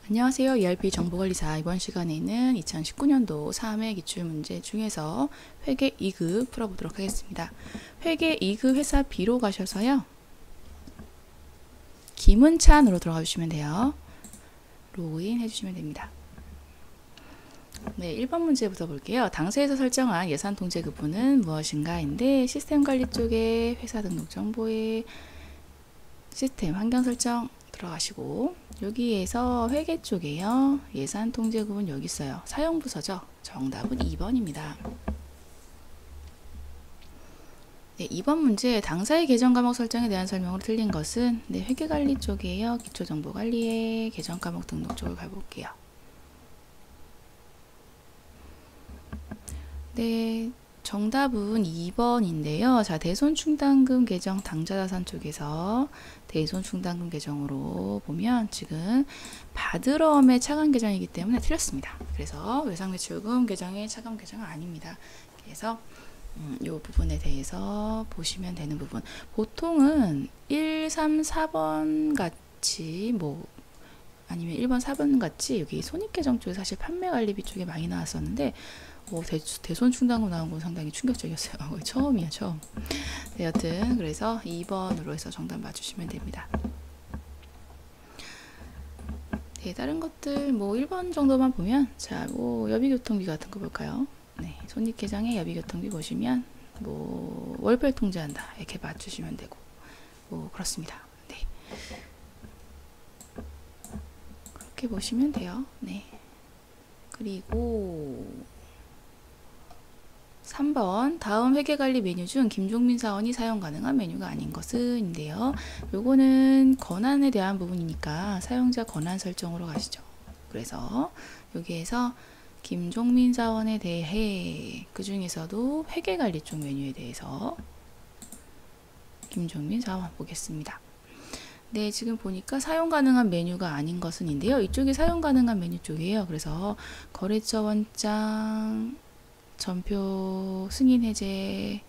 안녕하세요. ERP 정보관리사. 이번 시간에는 2019년도 3회 기출문제 중에서 회계 2급 풀어보도록 하겠습니다. 회계 2급 회사 B로 가셔서요. 김은찬으로 들어가 주시면 돼요. 로그인 해주시면 됩니다. 네, 1번 문제부터 볼게요. 당사에서 설정한 예산 통제 급부는 무엇인가인데 시스템 관리 쪽에 회사 등록 정보에 시스템 환경 설정 들어가시고 여기에서 회계 쪽에요. 예산 통제급은 여기 있어요. 사용부서죠. 정답은 2번입니다. 네, 2번 문제 당사의 계정 과목 설정에 대한 설명으로 틀린 것은 회계관리 쪽이에요. 기초정보관리의 계정 과목 등록 쪽을 가볼게요. 네, 정답은 2번인데요. 자, 대손충당금 계정 당좌자산 쪽에서 대손충당금 계정으로 보면 지금 받으러움의 차감 계정이기 때문에 틀렸습니다. 그래서 외상매출금 계정의 차감 계정은 아닙니다. 그래서 이 부분에 대해서 보시면 되는 부분. 보통은 1, 3, 4번 같이 아니면 1번, 4번 같이 여기 손익계정 쪽에 사실 판매관리비 쪽에 많이 나왔었는데 대손충당금 나온 건 상당히 충격적이었어요. 처음이에요, 처음. 네, 여튼 그래서 2번으로 해서 정답 맞추시면 됩니다. 네, 다른 것들 1번 정도만 보면 자, 여비교통비 같은 거 볼까요? 네, 손익계정의 여비교통비 보시면 월별 통제한다 이렇게 맞추시면 되고 그렇습니다. 네, 그렇게 보시면 돼요. 네, 그리고 3번 다음 회계관리 메뉴 중 김종민 사원이 사용 가능한 메뉴가 아닌 것은 인데요. 요거는 권한에 대한 부분이니까 사용자 권한 설정으로 가시죠. 그래서 여기에서 김종민 사원에 대해 그 중에서도 회계관리 쪽 메뉴에 대해서 김종민 사원 보겠습니다. 네, 지금 보니까 사용 가능한 메뉴가 아닌 것은 인데요. 이쪽이 사용 가능한 메뉴 쪽이에요. 그래서 거래처 원장 전표 승인 해제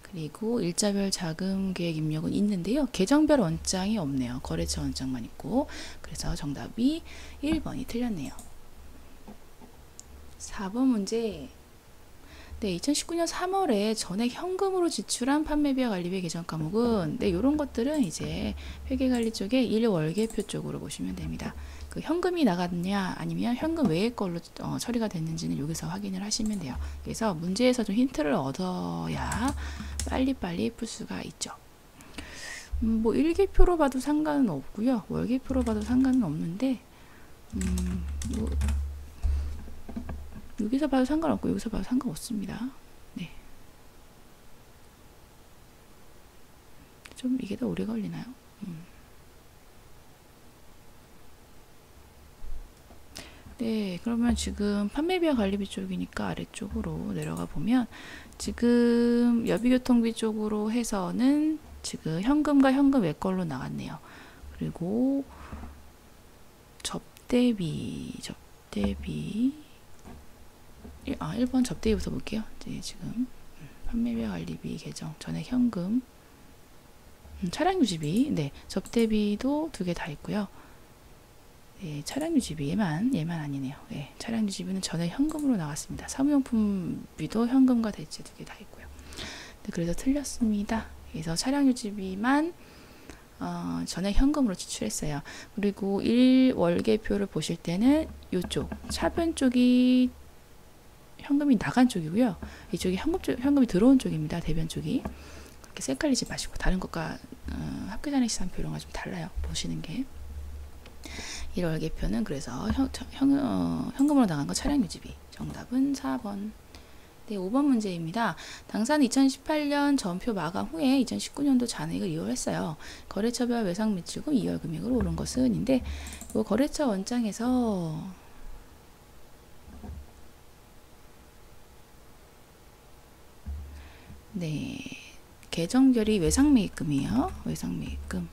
그리고 일자별 자금 계획 입력은 있는데요. 계정별 원장이 없네요. 거래처 원장만 있고 그래서 정답이 1번이 틀렸네요. 4번 문제. 네, 2019년 3월에 전액 현금으로 지출한 판매비와 관리비 계정 과목은 이런 것들은 이제 회계관리 쪽에 1월계표 쪽으로 보시면 됩니다. 그 현금이 나갔냐 아니면 현금 외의 걸로 처리가 됐는지는 여기서 확인을 하시면 돼요. 그래서 문제에서 좀 힌트를 얻어야 빨리빨리 풀 수가 있죠. 1계표로 봐도 상관은 없고요. 월계표로 봐도 상관은 없는데 여기서 봐도 상관없고 여기서 봐도 상관없습니다. 네. 좀 이게 더 오래 걸리나요? 네, 그러면 지금 판매비와 관리비 쪽이니까 아래쪽으로 내려가 보면 지금 여비교통비 쪽으로 해서는 지금 현금과 현금 외걸로 나왔네요. 그리고 접대비 1번 접대비부터 볼게요. 네, 지금 판매비와 관리비 계정 전액 현금 차량 유지비 접대비도 2개 다 있고요. 네, 차량 유지비 얘만 아니네요. 네, 차량 유지비는 전액 현금으로 나왔습니다. 사무용품비도 현금과 대체 2개 다 있고요. 네, 그래서 틀렸습니다. 그래서 차량 유지비만 전액 현금으로 지출했어요. 그리고 1월계표를 보실 때는 이쪽 차변 쪽이 현금이 나간 쪽이고요. 이쪽이 현금이 들어온 쪽입니다. 대변 쪽이. 그렇게 헷갈리지 마시고 다른 것과 합계잔액 시산표 이런 거 좀 달라요. 보시는 게. 1월 계표는 그래서 현금으로 나간 거 차량 유지비. 정답은 4번. 네, 5번 문제입니다. 당사는 2018년 전표 마감 후에 2019년도 잔액을 이월했어요. 거래처별 외상 매출금 2월 금액으로 오른 것은 인데 거래처 원장에서 네, 계정별이 외상매입금이에요. 외상매입금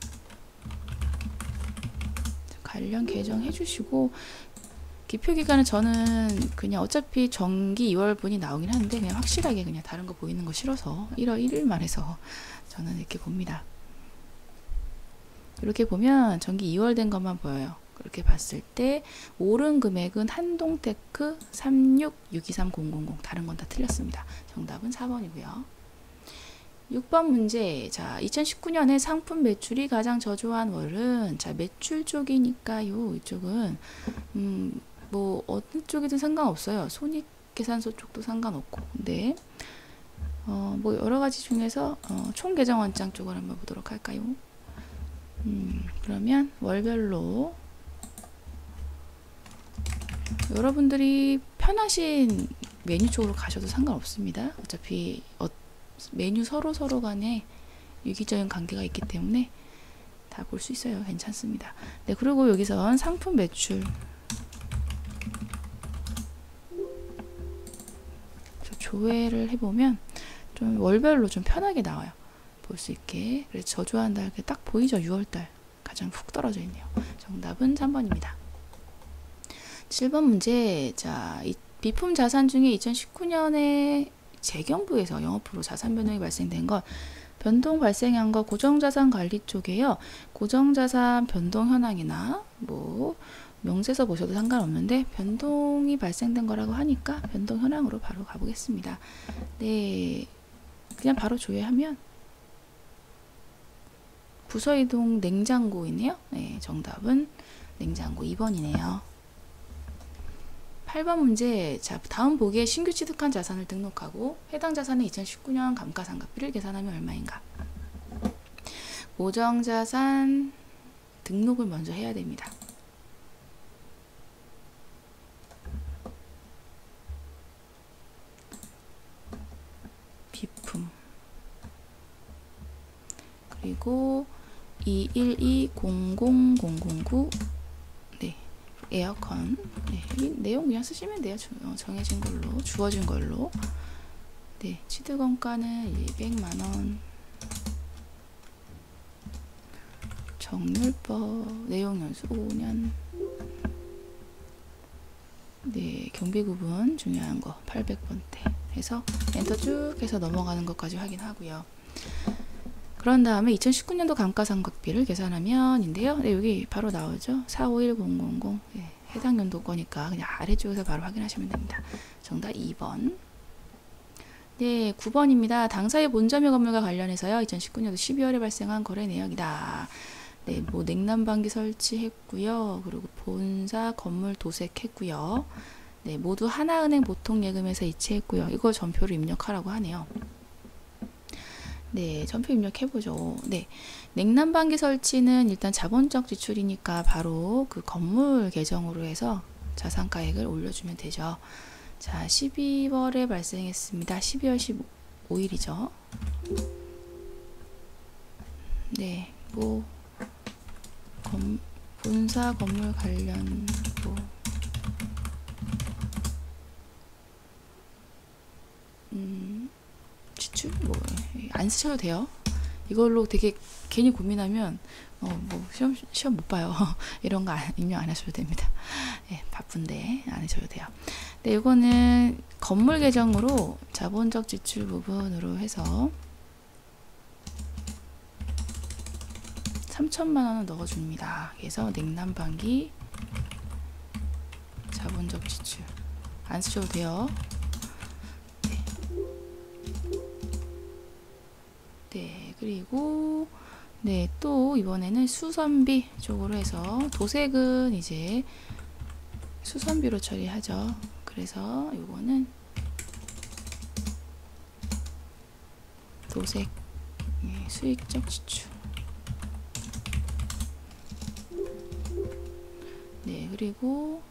관련 계정 해주시고 기표기간은 저는 그냥 어차피 정기 2월분이 나오긴 하는데 그냥 확실하게 그냥 다른 거 보이는 거 싫어서 1월 1일만 해서 저는 이렇게 봅니다. 이렇게 보면 정기 2월 된 것만 보여요. 이렇게 봤을 때 오른 금액은 한동테크 366230000. 다른 건 다 틀렸습니다. 정답은 4번이고요. 6번 문제. 자, 2019년에 상품 매출이 가장 저조한 월은, 자, 매출 쪽이니까요. 이쪽은 뭐 어느 쪽이든 상관없어요. 손익계산서 쪽도 상관없고. 근데 뭐 여러 가지 중에서 총 계정 원장 쪽을 한번 보도록 할까요? 그러면 월별로 여러분들이 편하신 메뉴 쪽으로 가셔도 상관없습니다. 어차피 메뉴 서로 간에 유기적인 관계가 있기 때문에 다 볼 수 있어요. 괜찮습니다. 네, 그리고 여기선 상품 매출 조회를 해보면 좀 월별로 좀 편하게 나와요. 볼 수 있게. 그래서 저조한 달 딱 보이죠? 6월달 가장 훅 떨어져 있네요. 정답은 3번입니다. 7번 문제. 자, 비품 자산 중에 2019년에 재경부에서 영업으로 자산 변동이 발생된 것, 변동 발생한 거 고정자산 관리 쪽에요. 고정자산 변동 현황이나 뭐 명세서 보셔도 상관없는데 변동이 발생된 거라고 하니까 변동 현황으로 바로 가보겠습니다. 네, 그냥 바로 조회하면 부서이동 냉장고이네요. 네, 정답은 냉장고 2번이네요. 8번 문제. 자, 다음 보기에 신규 취득한 자산을 등록하고 해당 자산의 2019년 감가상각비를 계산하면 얼마인가? 고정자산 등록을 먼저 해야 됩니다. 비품 그리고 21200009 네, 에어컨. 네, 내용 그냥 쓰시면 돼요. 정해진 걸로, 주어진 걸로. 네, 취득원가는 200만원. 정률법, 내용연수 5년. 네, 경비구분 중요한 거 800번대 해서 엔터 쭉 해서 넘어가는 것까지 확인하고요. 그런 다음에 2019년도 감가상각비를 계산하면인데요. 네, 여기 바로 나오죠. 451000. 네, 해당 연도 거니까 그냥 아래쪽에서 바로 확인하시면 됩니다. 정답 2번. 네, 9번입니다. 당사의 본점유 건물과 관련해서요. 2019년도 12월에 발생한 거래 내역이다. 네, 뭐 냉난방기 설치했고요. 그리고 본사 건물 도색했고요. 네, 모두 하나은행 보통예금에서 이체했고요. 이거 전표를 입력하라고 하네요. 네, 전표 입력해보죠. 네, 냉난방기 설치는 일단 자본적 지출이니까 바로 그 건물 계정으로 해서 자산가액을 올려주면 되죠. 자, 12월에 발생했습니다. 12월 15일이죠. 네, 뭐 본사 건물 관련 뭐 지출 뭐 안 쓰셔도 돼요. 이걸로 되게 괜히 고민하면 뭐 시험 못 봐요. 이런 거 입력 안 하셔도 됩니다. 네, 바쁜데 안 하셔도 돼요. 네, 이거는 건물 계정으로 자본적 지출 부분으로 해서 3천만원을 넣어줍니다. 그래서 냉난방기 자본적 지출 안 쓰셔도 돼요. 네, 그리고 네, 또 이번에는 수선비 쪽으로 해서 도색은 이제 수선비로 처리하죠. 그래서 요거는 도색 수익적 지출. 네, 그리고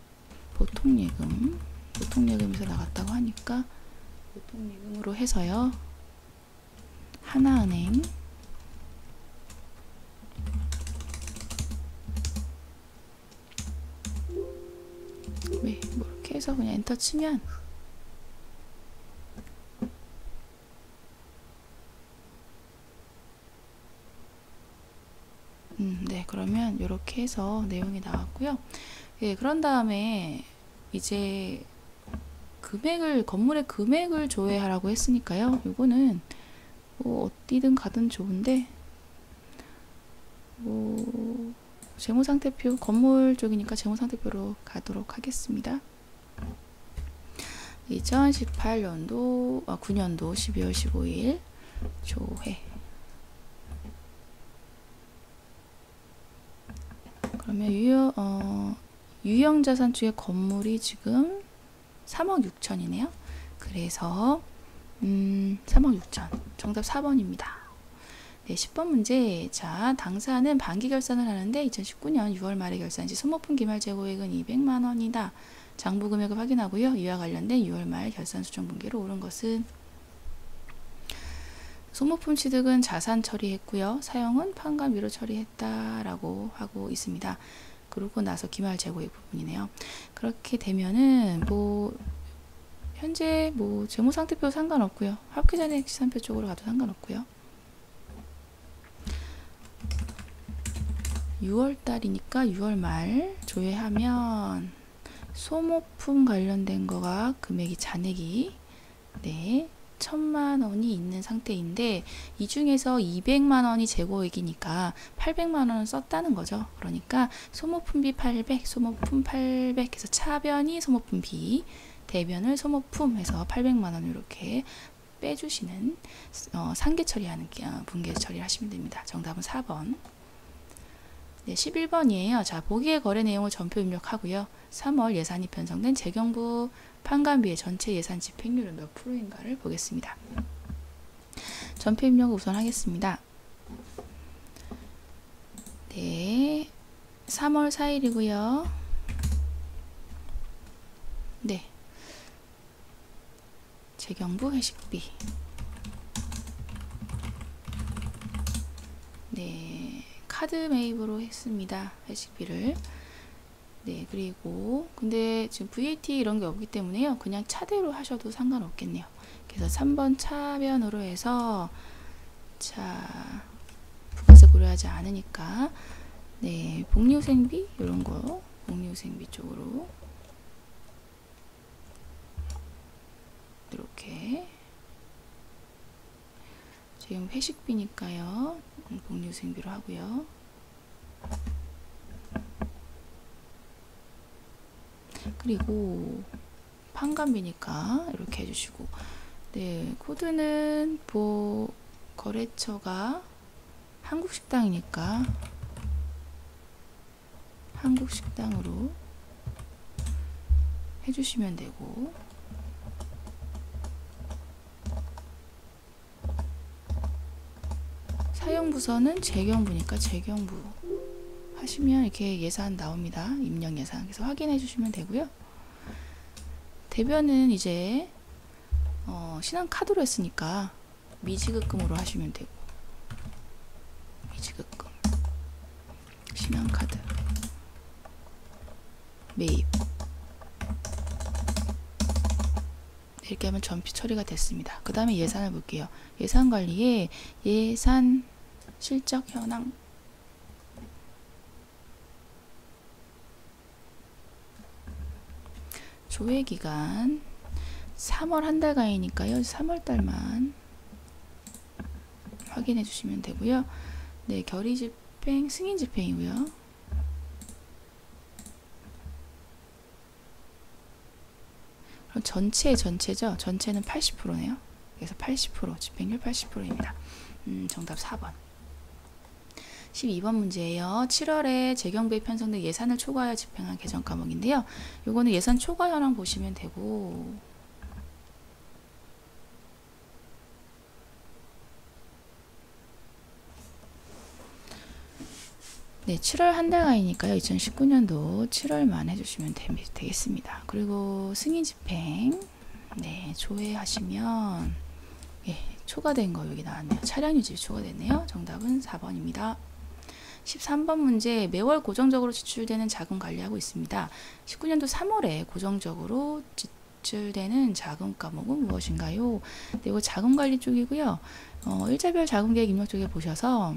보통예금에서 나갔다고 하니까 보통예금으로 해서요. 하나은행 네, 뭐 이렇게 해서 그냥 엔터 치면 네, 그러면 이렇게 해서 내용이 나왔고요. 예, 그런 다음에 이제 건물의 금액을 조회하라고 했으니까요. 요거는 뭐 어디든 가든 좋은데 뭐 재무상태표, 건물 쪽이니까 재무상태표로 가도록 하겠습니다. 2018년도, 9년도 12월 15일 조회. 그러면 유형자산 쪽에 건물이 지금 3억 6천이네요. 그래서 3억 6천. 정답 4번입니다. 네, 10번 문제. 자, 당사는 반기 결산을 하는데 2019년 6월 말에 결산시 소모품 기말 재고액은 200만 원이다. 장부 금액을 확인하고요. 이와 관련된 6월 말 결산 수정 분기로 오른 것은 소모품 취득은 자산 처리했고요. 사용은 판관비로 처리했다라고 하고 있습니다. 그러고 나서 기말 재고액 부분이네요. 그렇게 되면은 현재 재무상태표 상관없고요. 합계잔액 시산표 쪽으로 가도 상관없고요. 6월 달이니까 6월 말 조회하면 소모품 관련된 거가 금액이 잔액이 1000만 원이 있는 상태인데 이 중에서 200만 원이 재고액이니까 800만 원을 썼다는 거죠. 그러니까 소모품비 800, 소모품 800 해서 차변이 소모품비, 대변을 소모품 해서 800만 원 이렇게 빼주시는 상계 처리하는 분계 처리를 하시면 됩니다. 정답은 4번. 네, 11번이에요. 자, 보기의 거래 내용을 전표 입력하고요. 3월 예산이 편성된 재경부 판관비의 전체 예산 집행률은 몇 프로인가를 보겠습니다. 전표 입력을 우선 하겠습니다. 네, 3월 4일이고요. 네, 재경부 회식비. 네, 카드 매입으로 했습니다. 회식비를. 네, 그리고 근데 지금 VAT 이런 게 없기 때문에요. 그냥 차대로 하셔도 상관없겠네요. 그래서 3번 차변으로 해서 부가세 고려하지 않으니까 복리후생비 이런 거 복리후생비 쪽으로 이렇게 지금 회식비니까요. 복리후생비로 하고요. 그리고 판관비니까 이렇게 해주시고, 네, 코드는 거래처가 한국식당이니까 한국식당으로 해주시면 되고, 사용부서는 재경부니까 재경부 하시면 이렇게 예산 나옵니다. 입력 예산. 그래서 확인해 주시면 되고요. 대변은 이제 신한카드로 했으니까 미지급금으로 하시면 되고, 미지급금 신한카드 매입 이렇게 하면 전피 처리가 됐습니다. 그 다음에 예산을 볼게요. 예산관리에 예산 실적 현황 조회기간 3월 한 달간이니까요. 3월달만 확인해 주시면 되고요. 네, 결의집행, 승인집행이고요. 그럼 전체죠. 전체는 80%네요. 그래서 80%, 집행률 80%입니다. 정답 4번. 12번 문제예요. 7월에 재경부에 편성된 예산을 초과하여 집행한 개정 과목인데요. 요거는 예산 초과 현황 보시면 되고, 네, 7월 한 달간이니까요. 2019년도 7월만 해주시면 되겠습니다. 그리고 승인 집행, 네, 조회하시면 초과된 거 여기 나왔네요. 차량 유지 초과됐네요. 정답은 4번입니다. 13번 문제. 매월 고정적으로 지출되는 자금 관리하고 있습니다. 19년도 3월에 고정적으로 지출되는 자금 과목은 무엇인가요? 네, 이거 자금 관리 쪽이고요. 일자별 자금 계획 입력 쪽에 보셔서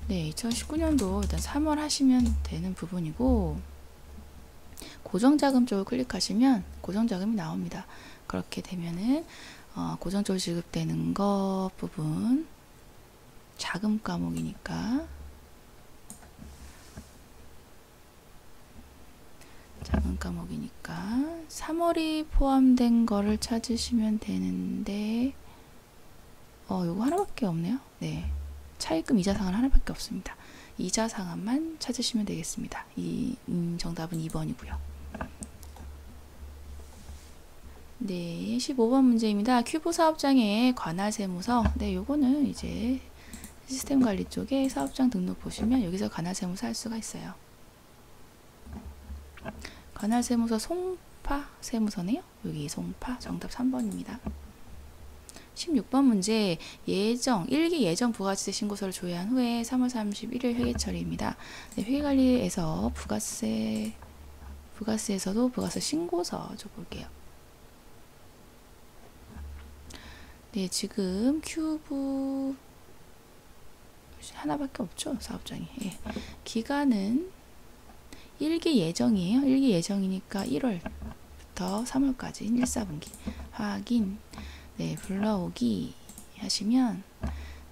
네, 2019년도 일단 3월 하시면 되는 부분이고, 고정자금 쪽을 클릭하시면 고정자금이 나옵니다. 그렇게 되면은 고정적으로 지급되는 것 부분 자금 과목이니까 자금 과목이니까 3월이 포함된 거를 찾으시면 되는데 요거 하나밖에 없네요. 네, 차입금 이자 상환 하나밖에 없습니다. 이자 상환만 찾으시면 되겠습니다. 정답은 2번이고요. 네, 15번 문제입니다. 큐브 사업장의 관할 세무서. 네, 요거는 이제 시스템 관리 쪽에 사업장 등록 보시면 여기서 관할 세무서 할 수가 있어요. 관할 세무서 송파 세무서네요. 여기 송파 정답 3번입니다. 16번 문제 예정 1기 예정 부가세 신고서를 조회한 후에 3월 31일 회계 처리입니다. 네, 회계관리에서 부가세에서도 부가세 신고서 줘볼게요. 네, 지금 큐브 하나밖에 없죠, 사업장이. 예. 기간은 1기 예정이에요. 1기 예정이니까 1월부터 3월까지 1사분기 확인. 네, 불러오기 하시면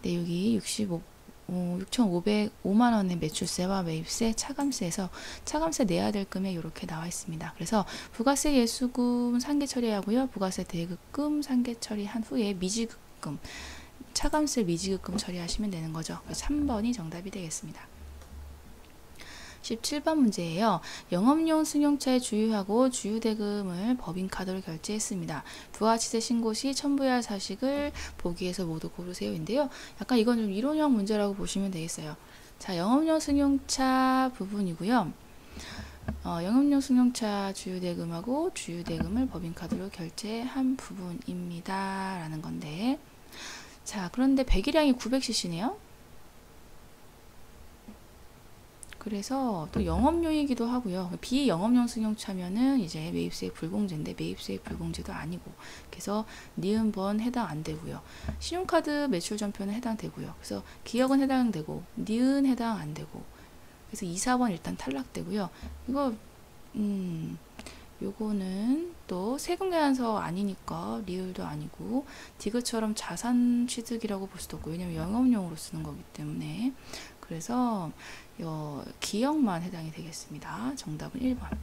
네, 여기 6,505만원의 매출세와 매입세, 차감세에서 차감세 내야 될 금액 이렇게 나와 있습니다. 그래서 부가세 예수금 상계 처리하고요. 부가세 대급금 상계 처리한 후에 미지급금, 차감세 미지급금 처리하시면 되는 거죠. 3번이 정답이 되겠습니다. 17번 문제예요. 영업용 승용차에 주유하고 주유대금을 법인카드로 결제했습니다. 부가치세 신고 시 첨부해야 할 사실을 보기에서 모두 고르세요 인데요. 약간 이건 좀 이론형 문제라고 보시면 되겠어요. 자, 영업용 승용차 부분이고요. 영업용 승용차 주유대금하고 주유대금을 법인카드로 결제한 부분입니다. 라는 건데, 자, 그런데 배기량이 900cc네요. 그래서 또 영업용이기도 하고요. 비영업용 승용차면은 이제 매입세 불공제인데 매입세 불공제도 아니고, 그래서 니은번 해당 안 되고요. 신용카드 매출 전표는 해당되고요. 그래서 기억은 해당되고 니은 해당 안 되고, 그래서 2, 4번 일단 탈락되고요. 이거 요거는 또 세금 계산서 아니니까 리을도 아니고 디귿처럼 자산 취득이라고 볼 수도 없고, 왜냐면 영업용으로 쓰는 거기 때문에. 그래서 기억만 해당이 되겠습니다. 정답은 1번.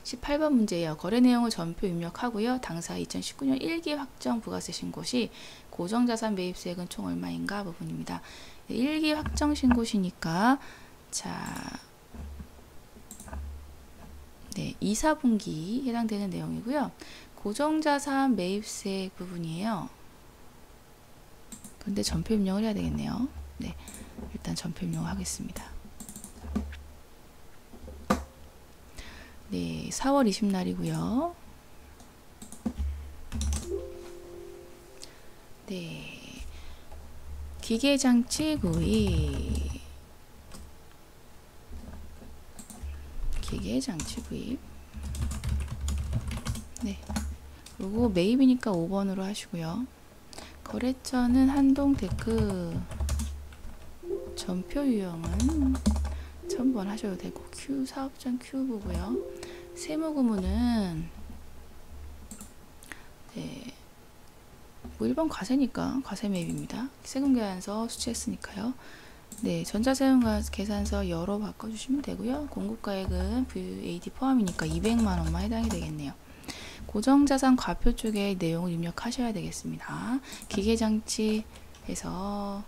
18번 문제예요. 거래 내용을 전표 입력하고요. 당사 2019년 1기 확정 부가세 신고 시 고정자산 매입세액은 총 얼마인가 부분입니다. 1기 확정 신고 시니까 자, 네, 2, 4분기 해당되는 내용이고요. 고정자산 매입세액 부분이에요. 근데 전표 입력을 해야 되겠네요. 네, 일단 전표 입력을 하겠습니다. 네, 4월 20날이고요. 네, 기계장치 구입. 기계장치 구입. 네, 그리고 매입이니까 5번으로 하시고요. 거래처는 한동테크. 전표 유형은 1000번 하셔도 되고, Q 사업장 큐브고요. 세무구문은 네, 뭐 1번 과세니까 과세 매입입니다. 세금 계산서 수취했으니까요. 네, 전자세금 계산서 여러 바꿔주시면 되고요. 공급가액은 VAT 포함이니까 200만원만 해당이 되겠네요. 고정자산 과표 쪽에 내용을 입력하셔야 되겠습니다. 기계장치에서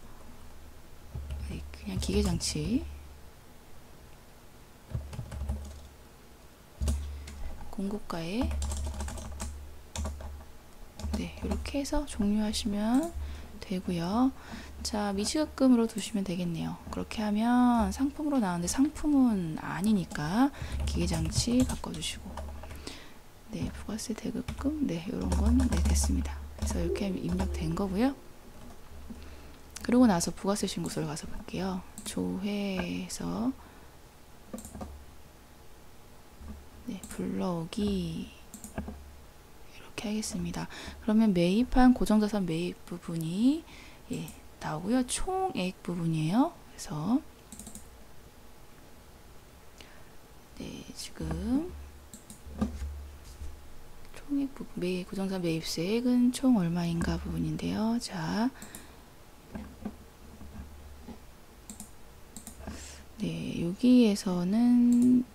그냥 기계장치, 공급가액, 네, 이렇게 해서 종료하시면 되고요. 자, 미지급금으로 두시면 되겠네요. 그렇게 하면 상품으로 나오는데 상품은 아니니까 기계장치 바꿔주시고, 네, 부가세 대급금, 네, 이런 건 네, 됐습니다. 그래서 이렇게 입력된 거고요. 그러고 나서 부가세 신고서를 가서 볼게요. 조회해서 네, 불러오기 이렇게 하겠습니다. 그러면 매입한 고정자산 매입 부분이 예, 나오고요. 총액 부분이에요. 그래서 네, 지금 총액 부분, 고정자산 매입세액은 총 얼마인가 부분인데요. 자, 네, 여기에서는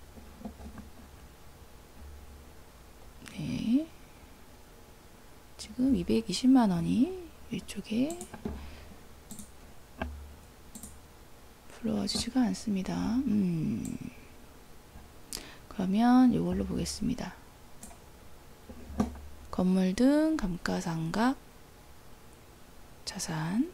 네, 지금 220만 원이 이쪽에 불러와지지가 않습니다. 그러면 이걸로 보겠습니다. 건물 등 감가상각 자산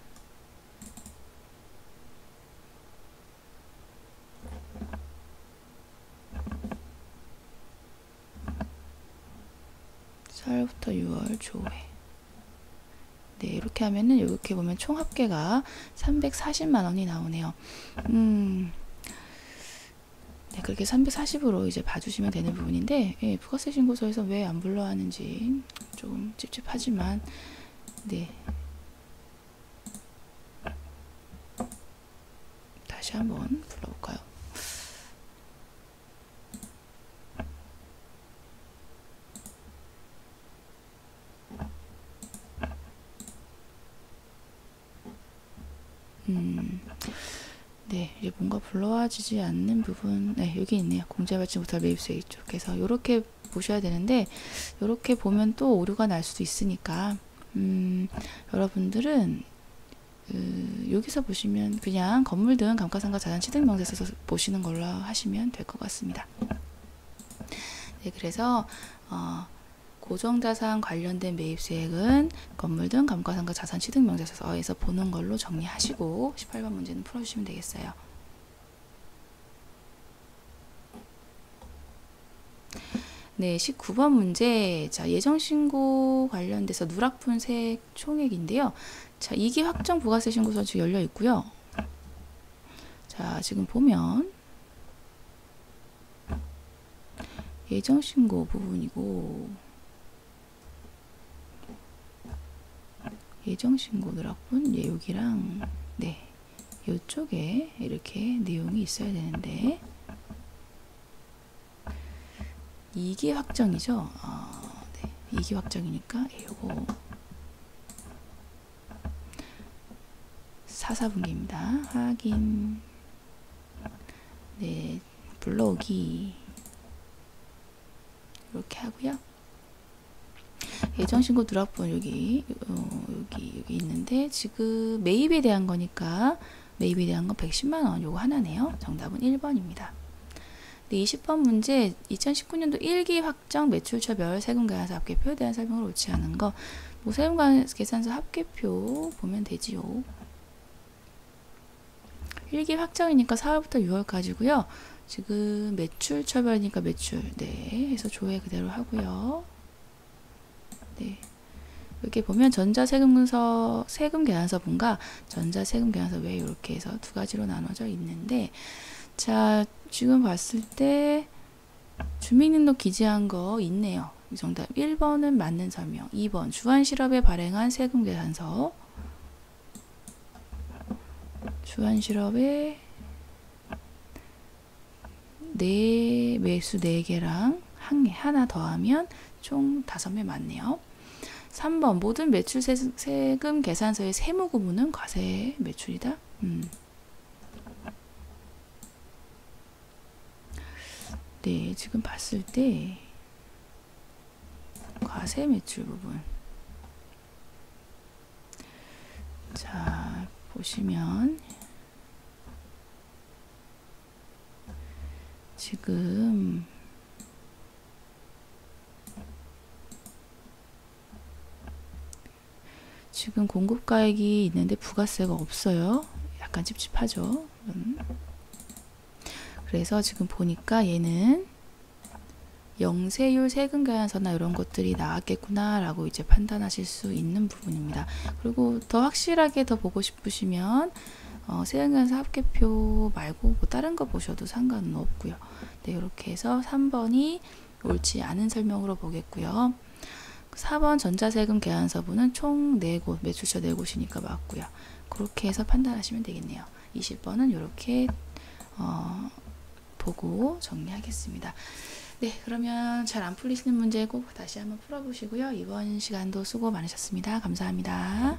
(4월부터 6월) 조회. 네, 이렇게 하면은 이렇게 보면 총 합계가 340만 원이 나오네요. 네, 그렇게 340으로 이제 봐주시면 되는 부분인데, 예, 부가세 신고서에서 왜 안 불러하는지 좀 찝찝하지만, 네. 다시 한번 불러볼까요? 네, 이제 뭔가 불러와지지 않는 부분, 네, 여기 있네요. 공제받지 못할 매입수익 쪽에서 이렇게 보셔야 되는데, 이렇게 보면 또 오류가 날 수도 있으니까, 여러분들은 여기서 보시면 그냥 건물 등 감가상각 자산 취득 명세서 보시는 걸로 하시면 될 것 같습니다. 네, 그래서 고정자산 관련된 매입수액은 건물 등 감가상각 자산 취득 명세서에서 보는 걸로 정리하시고 18번 문제는 풀어주시면 되겠어요. 네, 19번 문제. 자, 예정신고 관련돼서 누락분세 총액인데요. 자, 2기 확정 부가세 신고서 지금 열려 있고요. 자, 지금 보면 예정신고 부분이고, 예정신고 누락분, 예, 여기랑, 네, 이쪽에 이렇게 내용이 있어야 되는데, 2기 확정이죠. 네, 2기 확정이니까 요거 4사분기입니다. 확인. 네, 불러오기 이렇게 하고요. 예정신고 누락분 여기 있는데 지금 매입에 대한 거니까 매입에 대한 건 110만 원 요거 하나네요. 정답은 1번입니다. 네, 20번 문제 2019년도 1기 확정 매출처별 세금계산서 합계표에 대한 설명을 옳지 않은 거. 뭐 세금계산서 합계표 보면 되지요. 1기 확정이니까 4월부터 6월까지고요. 지금 매출처별이니까 매출. 네, 해서 조회 그대로 하고요. 네. 이렇게 보면 전자세금서 세금계산서분과 전자세금계산서 외 이렇게 해서 두 가지로 나눠져 있는데, 자, 지금 봤을 때 주민등록 기재한 거 있네요. 정답 1번은 맞는 설명. 2번 주한실업에 발행한 세금계산서. 주한실업에 매수 4개랑 하나 더하면 총 5매 맞네요. 3번 모든 매출 세금 계산서의 세무 구분은 과세 매출이다. 네, 지금 봤을 때 과세 매출 부분. 자, 보시면 지금 공급가액이 있는데 부가세가 없어요. 약간 찝찝하죠. 그래서 지금 보니까 얘는 영세율 세금계산서나 이런 것들이 나왔겠구나 라고 이제 판단하실 수 있는 부분입니다. 그리고 더 확실하게 더 보고 싶으시면 세금계산서 합계표 말고 뭐 다른 거 보셔도 상관은 없고요. 네, 이렇게 해서 3번이 옳지 않은 설명으로 보겠고요. 4번 전자세금 계산서분은 총 4곳, 매출처 4곳이니까 맞고요. 그렇게 해서 판단하시면 되겠네요. 20번은 이렇게 보고 정리하겠습니다. 네, 그러면 잘 안 풀리시는 문제 꼭 다시 한번 풀어보시고요. 이번 시간도 수고 많으셨습니다. 감사합니다.